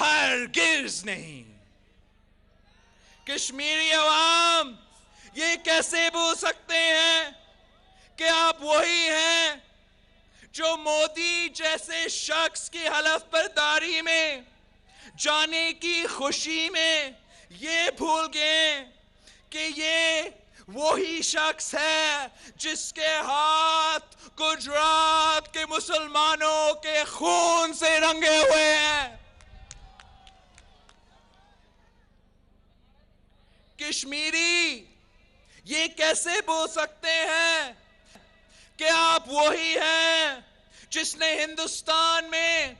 ہرگز نہیں. کشمیری عوام یہ کیسے بھول سکتے ہیں کہ آپ وہی ہیں جو مودی جیسے شخص کی حلف برداری میں جانے کی خوشی میں یہ بھول گئے کہ یہ وہی شخص ہے جس کے ہاتھ گجرات کے مسلمانوں کے خون سے رنگے ہوئے ہیں. کشمیری یہ کیسے بول سکتے ہیں کہ آپ وہی ہیں جس نے ہندوستان میں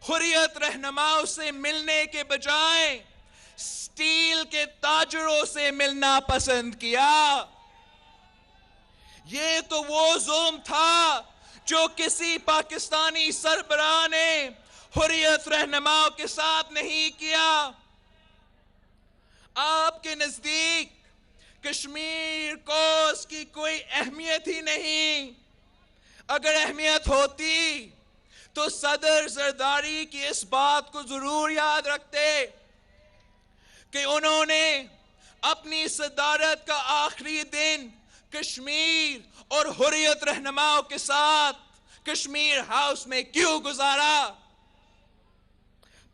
حریت رہنماؤں سے ملنے کے بجائے اسٹیل کے تاجروں سے ملنا پسند کیا. یہ تو وہ ظلم تھا جو کسی پاکستانی سربراہ نے حریت رہنماؤں کے ساتھ نہیں کیا. آپ کے نزدیک کشمیر کو اس کی کوئی اہمیت ہی نہیں. اگر اہمیت ہوتی تو صدر زرداری کی اس بات کو ضرور یاد رکھتے کہ انہوں نے اپنی صدارت کا آخری دن کشمیر اور حریت رہنماؤں کے ساتھ کشمیر ہاؤس میں کیوں گزارا.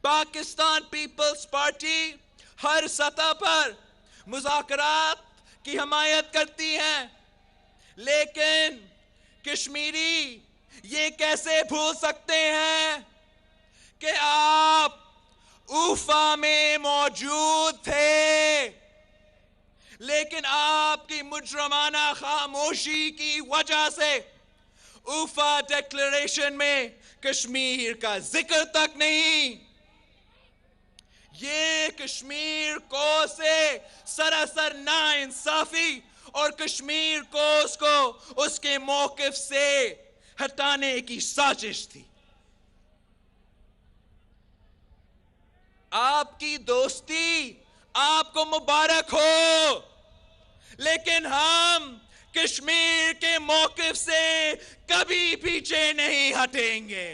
پاکستان پیپلز پارٹی ہر سطح پر مذاکرات کی حمایت کرتی ہے، لیکن کشمیری یہ کیسے بھول سکتے ہیں کہ آپ اوفا میں موجود تھے، لیکن آپ کی مجرمانہ خاموشی کی وجہ سے اوفا ڈیکلریشن میں کشمیر کا ذکر تک نہیں. یہ کشمیر کو سے سراسر ناانصافی اور کشمیر کو اس کے موقف سے ہٹانے کی سازش تھی. آپ کی دوستی آپ کو مبارک ہو، لیکن ہم کشمیر کے موقف سے کبھی پیچھے نہیں ہٹیں گے.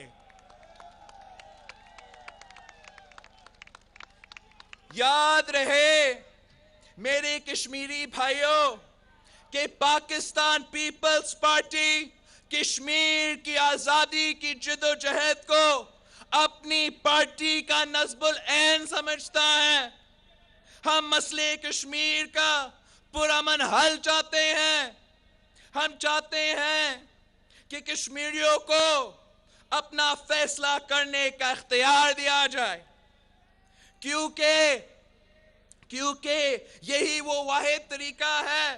یاد رہے میرے کشمیری بھائیوں کہ پاکستان پیپلز پارٹی کشمیر کی آزادی کی جدوجہد کو اپنی پارٹی کا نصب العین سمجھتا ہے. ہم مسئلے کشمیر کا پرامن حل چاہتے ہیں. ہم چاہتے ہیں کہ کشمیریوں کو اپنا فیصلہ کرنے کا اختیار دیا جائے، کیونکہ یہی وہ واحد طریقہ ہے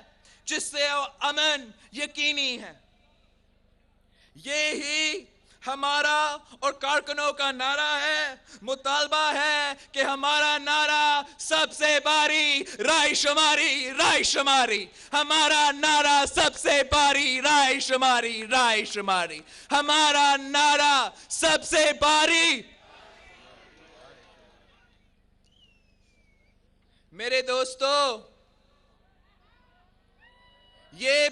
جس سے امن یقینی ہے. یہی ہمارا اور کارکنوں کا نعرہ ہے. مطالبہ ہے کہ ہمارا نعرہ سب سے باری رائے شماری، رائے شماری. ہمارا نعرہ سب سے باری رائے شماری، رائے شماری. ہمارا نعرہ سب سے باری. میرے دوستو، یہ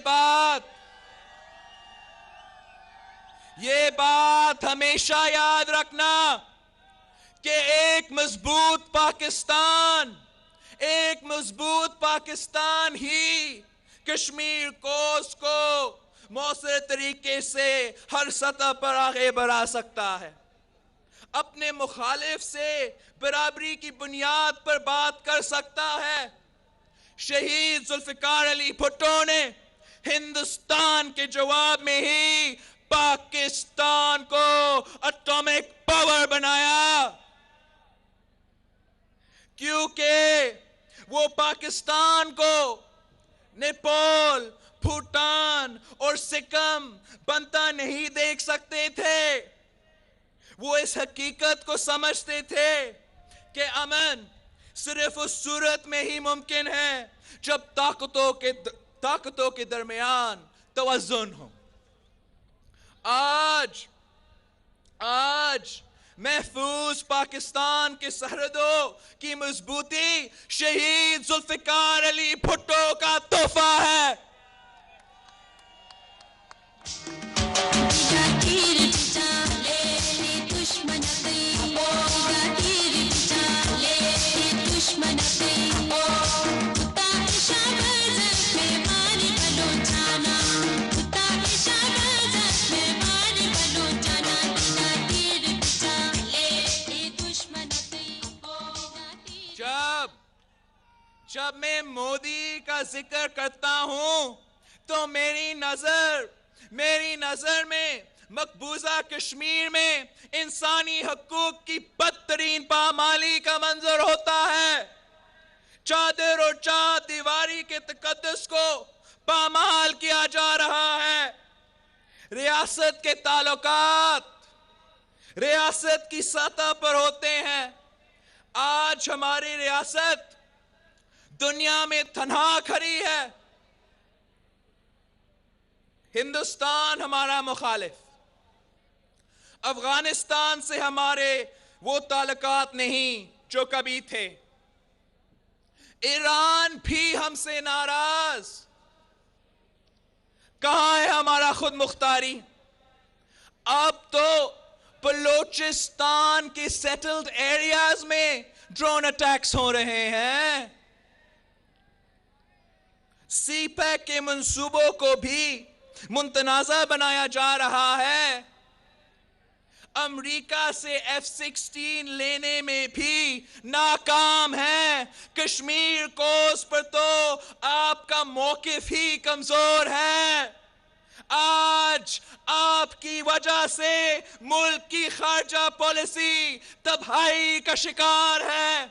بات ہمیشہ یاد رکھنا کہ ایک مضبوط پاکستان ہی کشمیر کوس کو مؤثر طریقے سے ہر سطح پر آگے بڑھا سکتا ہے. اپنے مخالف سے برابری کی بنیاد پر بات کر سکتا ہے. شہید ذوالفقار علی بھٹو نے ہندوستان کے جواب میں ہی پاکستان کو اٹامک پاور بنایا، کیونکہ وہ پاکستان کو نیپال، بھوٹان اور سکم بنتا نہیں دیکھ سکتے تھے. وہ اس حقیقت کو سمجھتے تھے کہ امن صرف اس صورت میں ہی ممکن ہے جب طاقتوں کے درمیان توازن ہو. آج محفوظ پاکستان کے سرحدوں کی مضبوطی شہید ذوالفقار علی بھٹو کا تحفہ ہے. ذکر کرتا ہوں تو میری نظر میں مقبوضہ کشمیر میں انسانی حقوق کی بدترین پامالی کا منظر ہوتا ہے. چادر اور چار دیواری کے تقدس کو پامال کیا جا رہا ہے. ریاست کے تعلقات ریاست کی سطح پر ہوتے ہیں. آج ہماری ریاست دنیا میں تنہا کھڑی ہے. ہندوستان ہمارا مخالف، افغانستان سے ہمارے وہ تعلقات نہیں جو کبھی تھے، ایران بھی ہم سے ناراض. کہاں ہے ہمارا خود مختاری؟ اب تو بلوچستان کے سیٹلڈ ایریاز میں ڈرون اٹیکس ہو رہے ہیں. سی پیک کے منصوبوں کو بھی متنازع بنایا جا رہا ہے. امریکہ سے F-16 لینے میں بھی ناکام ہے. کشمیر کوس پر تو آپ کا موقف ہی کمزور ہے. آج آپ کی وجہ سے ملک کی خارجہ پالیسی تباہی کا شکار ہے.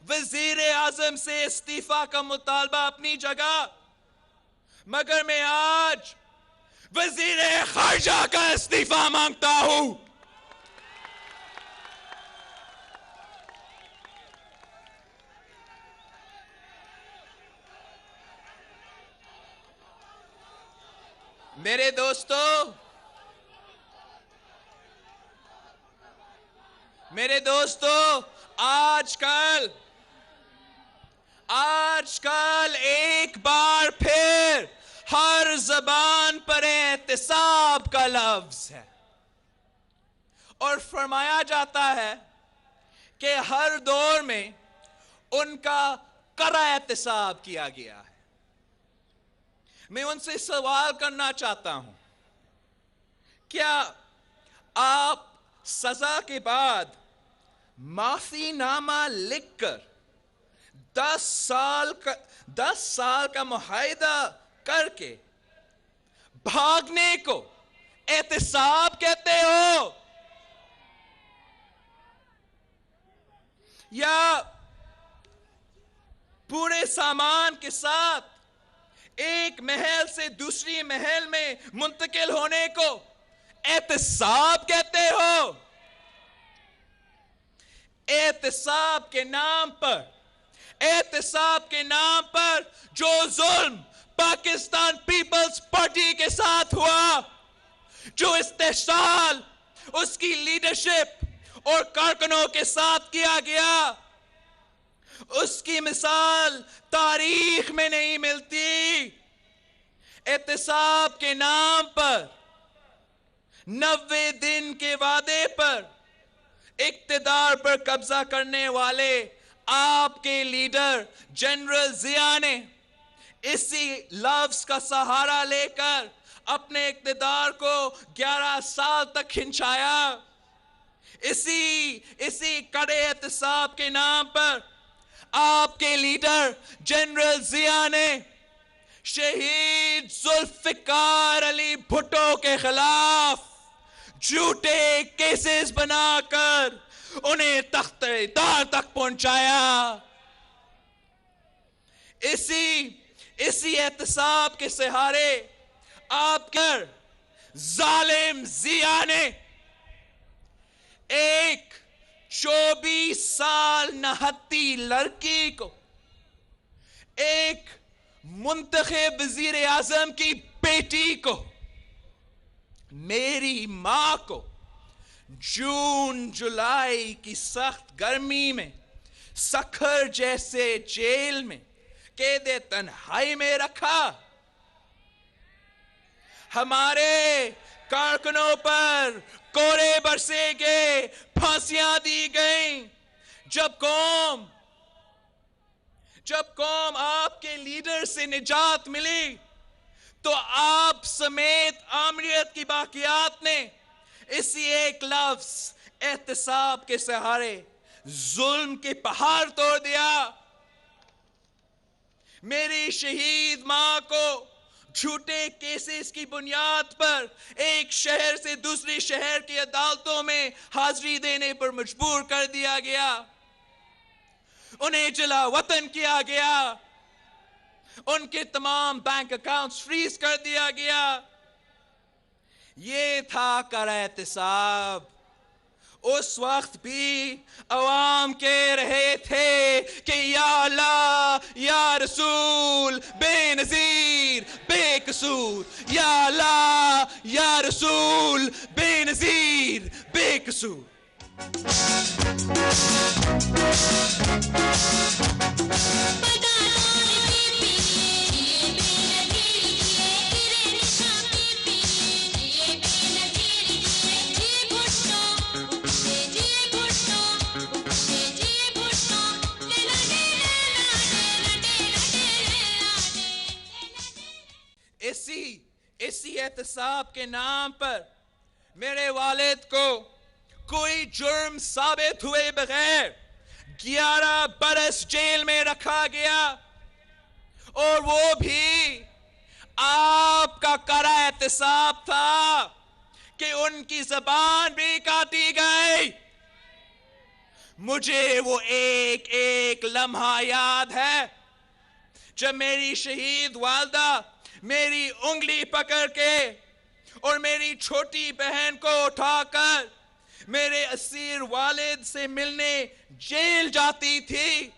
وزیر اعظم سے استعفیٰ کا مطالبہ اپنی جگہ، مگر میں آج وزیر خارجہ کا استعفیٰ مانگتا ہوں. میرے دوستو آج کل ایک بار پھر ہر زبان پر احتساب کا لفظ ہے، اور فرمایا جاتا ہے کہ ہر دور میں ان کا کرا احتساب کیا گیا ہے. میں ان سے سوال کرنا چاہتا ہوں، کیا آپ سزا کے بعد معافی نامہ لکھ کر 10 سال کا معاہدہ کر کے بھاگنے کو احتساب کہتے ہو، یا پورے سامان کے ساتھ ایک محل سے دوسری محل میں منتقل ہونے کو احتساب کہتے ہو؟ احتساب کے نام پر جو ظلم پاکستان پیپلز پارٹی کے ساتھ ہوا، جو استحصال اس کی لیڈرشپ اور کارکنوں کے ساتھ کیا گیا، اس کی مثال تاریخ میں نہیں ملتی. احتساب کے نام پر 90 دن کے وعدے پر اقتدار پر قبضہ کرنے والے آپ کے لیڈر جنرل ضیاء نے اسی لفظ کا سہارا لے کر اپنے اقتدار کو 11 سال تک کھنچایا. اسی کڑے احتساب کے نام پر آپ کے لیڈر جنرل ضیاء نے شہید ذوالفقار علی بھٹو کے خلاف جھوٹے کیسز بنا کر انہیں تخت دار تک پہنچایا. اسی احتساب کے سہارے آپ کے ظالم ضیاء نے ایک 24 سال نہتی لڑکی کو، ایک منتخب وزیر اعظم کی بیٹی کو، میری ماں کو جون جولائی کی سخت گرمی میں سکھر جیسے جیل میں قید تنہائی میں رکھا. ہمارے کارکنوں پر کوڑے برسے گئے، پھانسیاں دی گئیں. جب قوم آپ کے لیڈر سے نجات ملی تو آپ سمیت آمریت کی باقیات نے اسی ایک لفظ احتساب کے سہارے ظلم کے پہاڑ توڑ دیا. میری شہید ماں کو جھوٹے کیسز کی بنیاد پر ایک شہر سے دوسری شہر کی عدالتوں میں حاضری دینے پر مجبور کر دیا گیا. انہیں جلا وطن کیا گیا. ان کے تمام بینک اکاؤنٹس فریز کر دیا گیا. یہ تھا کرہ احتساب. اس وقت بھی عوام کہہ رہے تھے کہ یا اللہ یا رسول بے نظیر بے قصور، یا اللہ یا رسول بے نظیر بے قصور. اسی احتساب کے نام پر میرے والد کو کوئی جرم ثابت ہوئے بغیر 11 برس جیل میں رکھا گیا، اور وہ بھی آپ کا کرہ احتساب تھا کہ ان کی زبان بھی کاٹی گئی. مجھے وہ ایک ایک لمحہ یاد ہے جب میری شہید والدہ میری انگلی پکڑ کے اور میری چھوٹی بہن کو اٹھا کر میرے اسیر والد سے ملنے جیل جاتی تھی.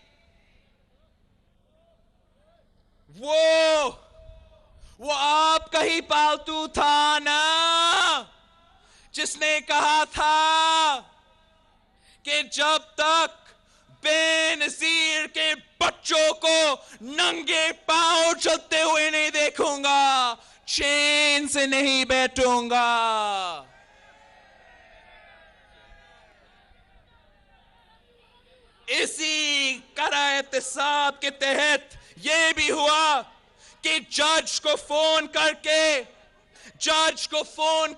وہ آپ کا ہی پالتو تھا نا جس نے کہا تھا کہ جب تک بے نظیر کے بچوں کو ننگے پاؤں چلتے ہوئے نہیں دیکھوں گا چین سے نہیں بیٹھوں گا. اسی کرہ احتساب کے تحت یہ بھی ہوا کہ جج کو فون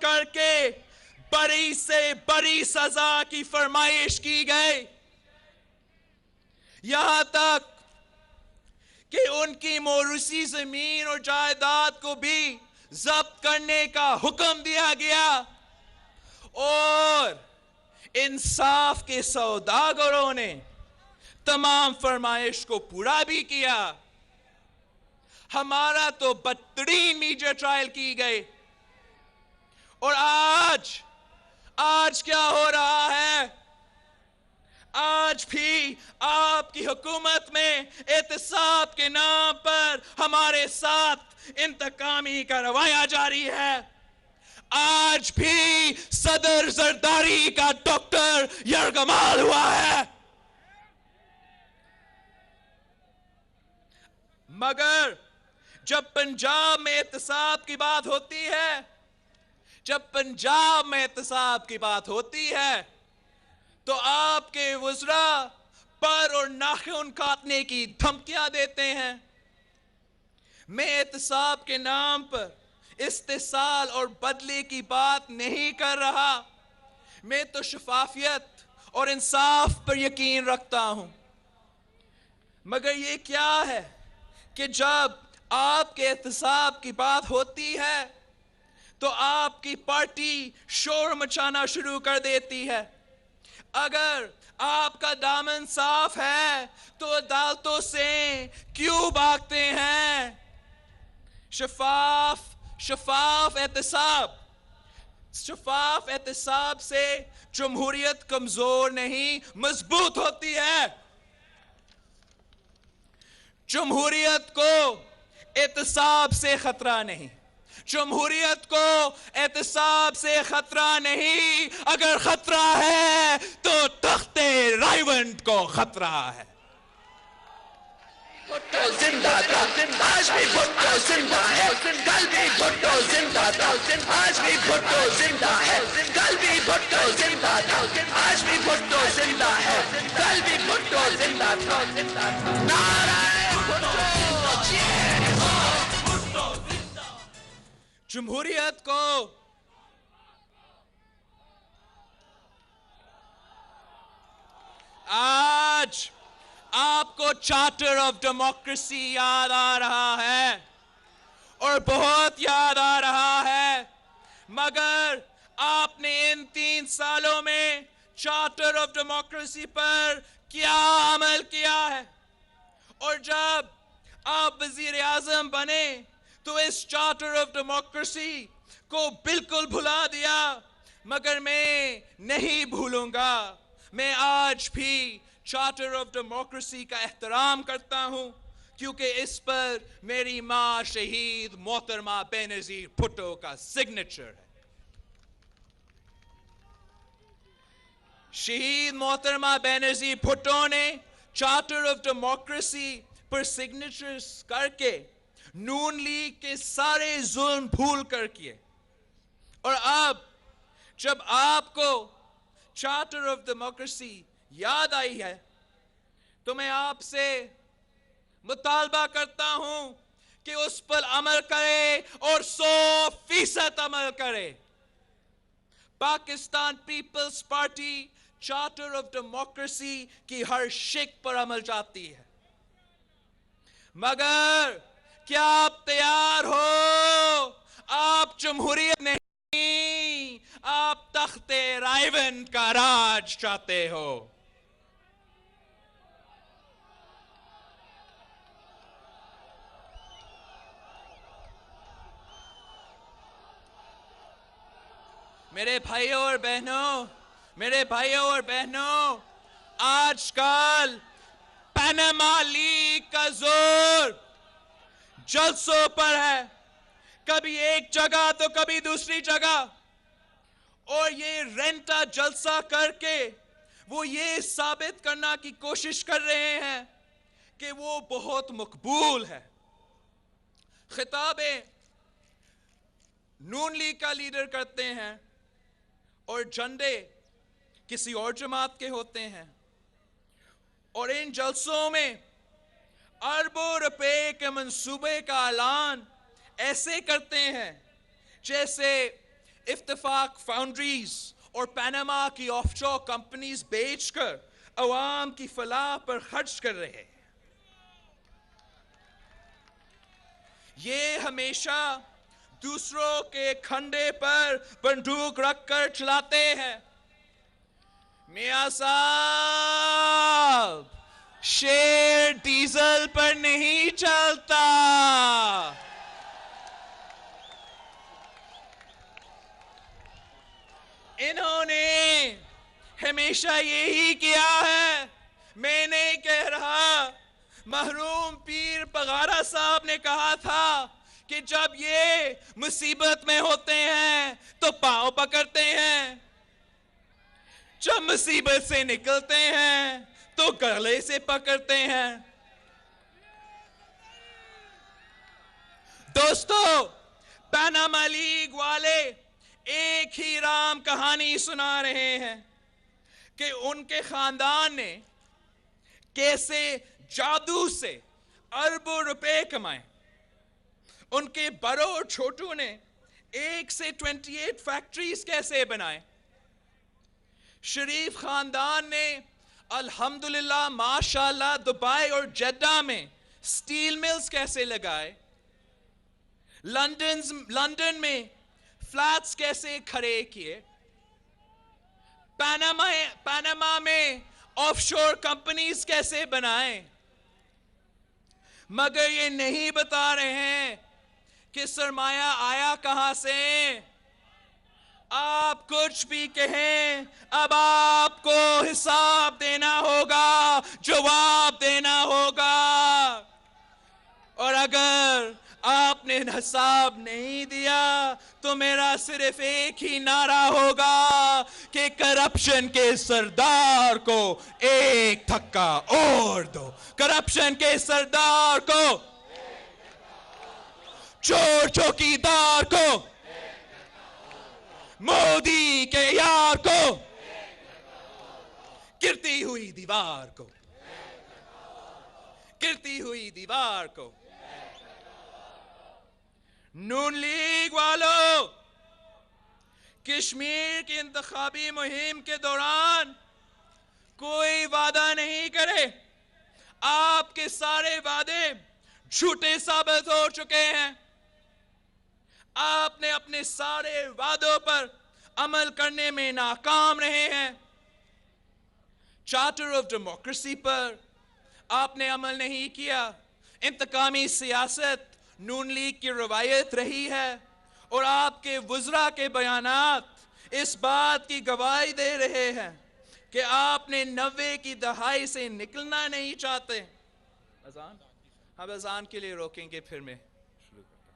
کر کے بڑی سے بڑی سزا کی فرمائش کی گئی، یہاں تک کہ ان کی موروثی زمین اور جائیداد کو بھی ضبط کرنے کا حکم دیا گیا. اور انصاف کے سوداگروں نے تمام فرمائش کو پورا بھی کیا. ہمارا تو بدترین میڈیا ٹرائل کی گئی. اور آج کیا ہو رہا ہے؟ آج بھی آپ کی حکومت میں احتساب کے نام پر ہمارے ساتھ انتقامی کا رویہ جاری ہے. آج بھی صدر زرداری کا ڈاکٹر یرغمال ہوا ہے. مگر جب پنجاب میں احتساب کی بات ہوتی ہے تو آپ کے وزراء پر اور ناخن کاٹنے کی دھمکیاں دیتے ہیں. میں احتساب کے نام پر استحصال اور بدلے کی بات نہیں کر رہا. میں تو شفافیت اور انصاف پر یقین رکھتا ہوں. مگر یہ کیا ہے کہ جب آپ کے احتساب کی بات ہوتی ہے تو آپ کی پارٹی شور مچانا شروع کر دیتی ہے. اگر آپ کا دامن صاف ہے تو عدالتوں سے کیوں بھاگتے ہیں؟ شفاف احتساب سے جمہوریت کمزور نہیں مضبوط ہوتی ہے. جمہوریت کو احتساب سے خطرہ نہیں. جمہوریت کو احتساب سے خطرہ نہیں. اگر خطرہ ہے تو تخت رائیونٹ کو خطرہ ہے. بھٹو زندہ تھا آج بھی بھٹو زندہ ہے، کل بھی بھٹو زندہ تھا آج بھی بھٹو زندہ ہے، کل بھی بھٹو زندہ تھا آج بھی بھٹو زندہ ہے، کل بھی بھٹو زندہ تھا. نعرہ جمہوریت کو آپ کو چارٹر آف ڈیموکریسی یاد آ رہا ہے اور بہت یاد آ رہا ہے، مگر آپ نے ان 3 سالوں میں چارٹر آف ڈیموکریسی پر کیا عمل کیا ہے؟ اور جب آپ وزیر اعظم بنے تو اس چارٹر آف ڈیموکریسی کو بالکل بھلا دیا، مگر میں نہیں بھولوں گا۔ میں آج بھی چارٹر آف ڈیموکریسی کا احترام کرتا ہوں، کیونکہ اس پر میری ماں شہید محترمہ بینظیر بھٹو کا سگنیچر ہے۔ شہید محترمہ بینظیر بھٹو نے charter of democracy per signatures کر کے نون لیگ کے سارے ظلم بھول کر کیے، اور اب جب آپ کو چارٹر آف ڈیموکریسی یاد آئی ہے تو میں آپ سے مطالبہ کرتا ہوں کہ اس پر عمل کرے اور 100% عمل کرے۔ Pakistan Peoples Party charter of democracy کی ہر شق پر عمل چاہتی ہے، مگر کیا آپ تیار ہو؟ آپ جمہوریت نہیں، آپ تخت رائیون کا راج چاہتے ہو۔ میرے بھائیوں اور بہنوں، آج کل پاناما لیگ کا زور جلسوں پر ہے، کبھی ایک جگہ تو کبھی دوسری جگہ، اور یہ رینٹا جلسہ کر کے وہ یہ ثابت کرنا کی کوشش کر رہے ہیں کہ وہ بہت مقبول ہے۔ خطابیں نون لیگ کا لیڈر کرتے ہیں اور جھنڈے کسی اور جماعت کے ہوتے ہیں، اور ان جلسوں میں اربوں روپے کے منصوبے کا اعلان ایسے کرتے ہیں جیسے اتفاق فاؤنڈریز اور پاناما کی آف شور کمپنیز بیچ کر عوام کی فلاح پر خرچ کر رہے ہیں۔ یہ ہمیشہ دوسروں کے کھنڈے پر بندوق رکھ کر چلاتے ہیں۔ میاں صاحب، شیر ڈیزل پر نہیں چلتا۔ انہوں نے ہمیشہ یہی کیا ہے۔ میں نہیں کہہ رہا، مرحوم پیر پغارہ صاحب نے کہا تھا کہ جب یہ مصیبت میں ہوتے ہیں تو پاؤں پکڑتے ہیں، جب مصیبت سے نکلتے ہیں تو گلے سے پکڑتے ہیں۔ دوستو، پاناما لیگ والے ایک ہی رام کہانی سنا رہے ہیں کہ ان کے خاندان نے کیسے جادو سے اربوں روپے کمائے۔ ان کے بڑوں اور چھوٹوں نے 1 سے 28 فیکٹریز کیسے بنائے۔ شریف خاندان نے الحمدللہ ماشاءاللہ دبئی اور جدہ میں سٹیل ملز کیسے لگائے، لندن میں فلیٹس کیسے کھڑے کیے، پاناما میں آف شور کمپنیز کیسے بنائے، مگر یہ نہیں بتا رہے ہیں کہ سرمایہ آیا کہاں سے۔ آپ کچھ بھی کہیں، اب آپ کو حساب دینا ہوگا، جواب دینا ہوگا، اور اگر آپ نے حساب نہیں دیا تو میرا صرف ایک ہی نعرہ ہوگا کہ کرپشن کے سردار کو ایک دھکا اور دو، کرپشن کے سردار کو، چور چوکیدار کو، مودی کے یار کو، گرتی ہوئی دیوار کو، گرتی ہوئی دیوار کو۔ نون لیگ والوں، کشمیر کی انتخابی مہم کے دوران کوئی وعدہ نہیں کرے، آپ کے سارے وعدے جھوٹے ثابت ہو چکے ہیں. آپ نے اپنے سارے وعدوں پر عمل کرنے میں ناکام رہے ہیں. چارٹر آف ڈیموکریسی پر آپ نے عمل نہیں کیا. انتقامی سیاست نون لیگ کی روایت رہی ہے اور آپ کے وزراء کے بیانات اس بات کی گواہی دے رہے ہیں کہ آپ نے 90 کی دہائی سے نکلنا نہیں چاہتے. اذان ہم اذان کے لیے روکیں گے پھر میں شروع کرتا ہوں.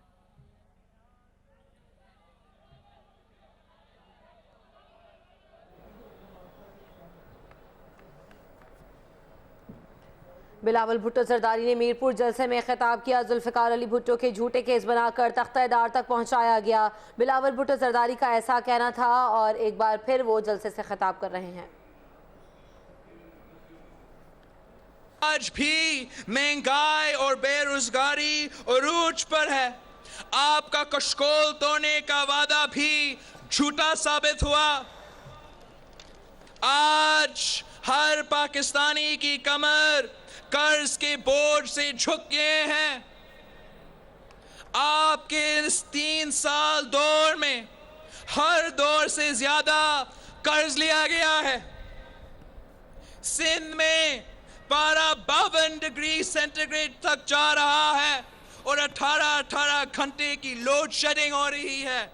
بلاول بھٹو زرداری نے میرپور جلسے میں خطاب کیا. ذوالفقار علی بھٹو کے جھوٹے کیس بنا کر تختہ دار تک پہنچایا گیا. بلاول بھٹو زرداری کا ایسا کہنا تھا اور ایک بار پھر وہ جلسے سے خطاب کر رہے ہیں. آج بھی مہنگائی اور بے روزگاری عروج پر ہے. آپ کا کشکول توڑنے کا وعدہ بھی جھوٹا ثابت ہوا. آج ہر پاکستانی کی کمر قرض کے بوجھ سے جھک گئے ہیں. آپ کے اس 3 سال دور میں ہر دور سے زیادہ قرض لیا گیا ہے. سندھ میں پارہ 52 ڈگری سینٹی گریڈ تک جا رہا ہے اور 18 گھنٹے کی لوڈ شیڈنگ ہو رہی ہے.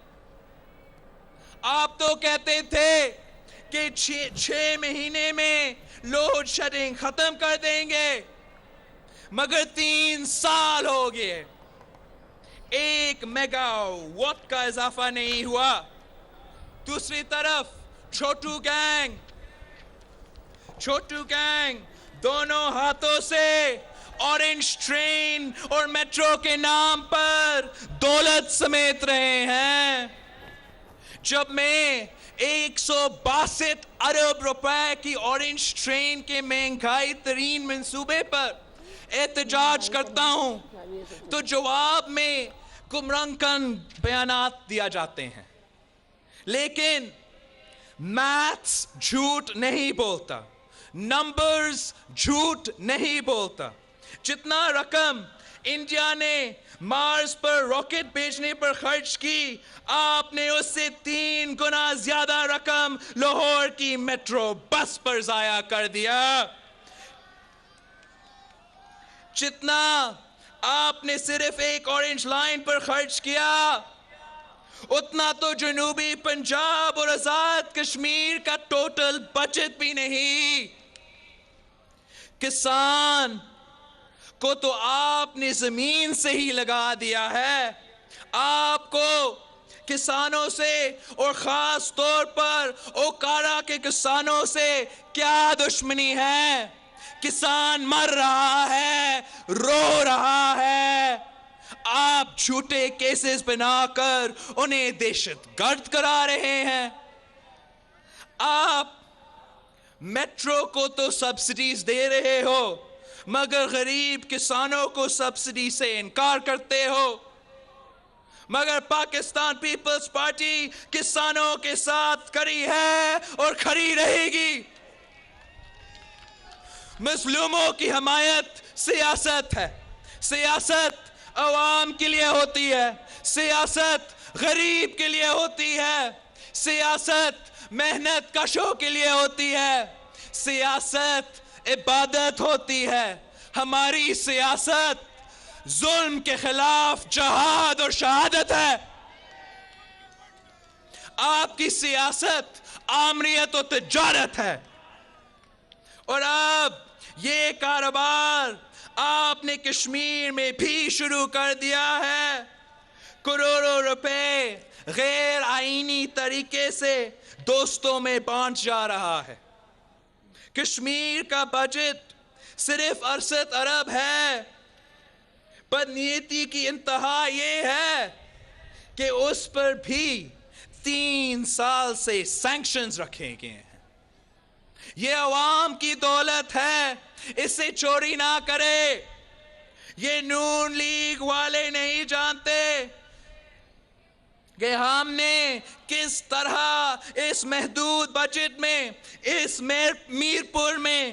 آپ تو کہتے تھے کہ 6 مہینے میں لوڈ شیڈنگ ختم کر دیں گے، مگر 3 سال ہو گئے 1 میگا واٹ کا اضافہ نہیں ہوا. دوسری طرف چھوٹو گینگ دونوں ہاتھوں سے اورنج ٹرین اور میٹرو کے نام پر دولت سمیت رہے ہیں. جب میں 162 ارب روپے کی اورنج ٹرین کے مہنگائی ترین منصوبے پر احتجاج کرتا ہوں تو جواب میں گمراہ کن بیانات دیا جاتے ہیں. لیکن میتھس جھوٹ نہیں بولتا، نمبرز جھوٹ نہیں بولتا. جتنا رقم انڈیا نے مارس پر راکٹ بھیجنے پر خرچ کی، آپ نے اس سے 3 گنا زیادہ رقم لاہور کی میٹرو بس پر ضائع کر دیا. جتنا آپ نے صرف ایک اورنج لائن پر خرچ کیا، اتنا تو جنوبی پنجاب اور آزاد کشمیر کا ٹوٹل بجٹ بھی نہیں. کسان کو تو آپ نے زمین سے ہی لگا دیا ہے. آپ کو کسانوں سے اور خاص طور پر اوکارا کے کسانوں سے کیا دشمنی ہے؟ کسان مر رہا ہے، رو رہا ہے. آپ جھوٹے کیسز بنا کر انہیں دہشت گرد کرا رہے ہیں. آپ میٹرو کو تو سبسڈیز دے رہے ہو مگر غریب کسانوں کو سبسڈی سے انکار کرتے ہو. مگر پاکستان پیپلز پارٹی کسانوں کے ساتھ کھڑی ہے اور کھڑی رہے گی. مظلوموں کی حمایت سیاست ہے. سیاست عوام کے لیے ہوتی ہے، سیاست غریب کے لیے ہوتی ہے، سیاست محنت کشوں کے لیے ہوتی ہے، سیاست عبادت ہوتی ہے. ہماری سیاست ظلم کے خلاف جہاد اور شہادت ہے. آپ کی سیاست آمریت و تجارت ہے. اور اب یہ کاروبار آپ نے کشمیر میں بھی شروع کر دیا ہے. کروڑوں روپے غیر آئینی طریقے سے دوستوں میں بانٹ جا رہا ہے. کشمیر کا بجٹ صرف 68 ارب ہے. بدنیتی کی انتہا یہ ہے کہ اس پر بھی 3 سال سے سینکشنز رکھے گئے ہیں. یہ عوام کی دولت ہے، اسے چوری نہ کرے. یہ نون لیگ والے نہیں جانتے کہ ہم نے کس طرح اس محدود بجٹ میں اس میرپور میں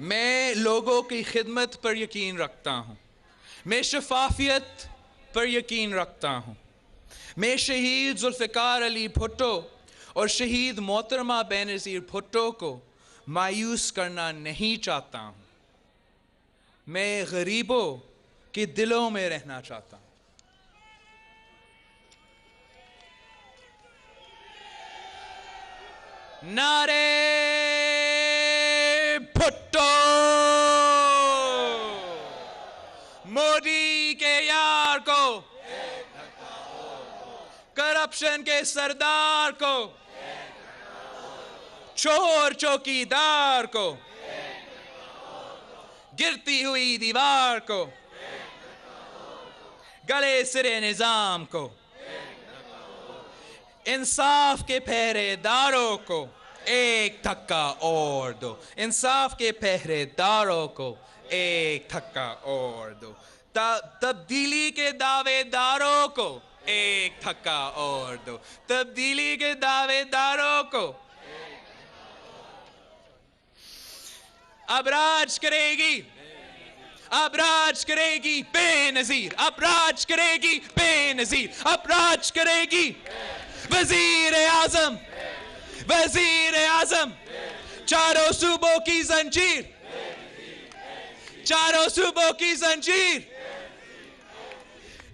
میں لوگوں کی خدمت پر یقین رکھتا ہوں، میں شفافیت پر یقین رکھتا ہوں، میں شہید ذوالفقار علی بھٹو اور شہید محترمہ بینظیر بھٹو کو مایوس کرنا نہیں چاہتا ہوں، میں غریبوں کے دلوں میں رہنا چاہتا ہوں۔ نعرے بھٹو، مودی کے یار کو، کرپشن کے سردار کو، چور چوکیدار کو، گرتی ہوئی دیوار کو، گلے سرے نظام کو، انصاف کے پہرے داروں کو ایک دھکا اور دو، انصاف کے پہرے داروں کو ایک دھکا اور دو، تبدیلی کے دعوے داروں کو ایک دھکا اور دو، تبدیلی کے دعوے داروں کو۔ اب راج کرے گی، اب راج کرے گی بے نظیر، اب راج کرے گی بے نظیر، اب راج کرے گی وزیر اعظم، وزیر اعظم، چاروں صوبوں کی زنجیر، چاروں صوبوں کی زنجیر،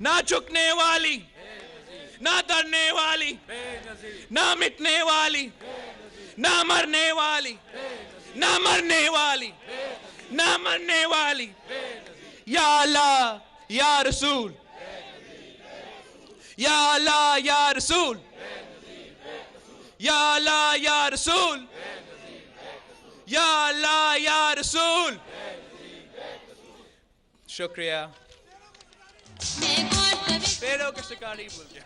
نہ جھکنے والی، نہ ڈرنے والی، نہ مٹنے والی، نہ مرنے والی، نہ مرنے والی، نہ مرنے والی۔ یا اللہ یا رسول، یا اللہ یا رسول، یا اللہ یا رسول، یا اللہ یا رسول۔ شکریہ۔ پیروں کے شکاری بول گیا۔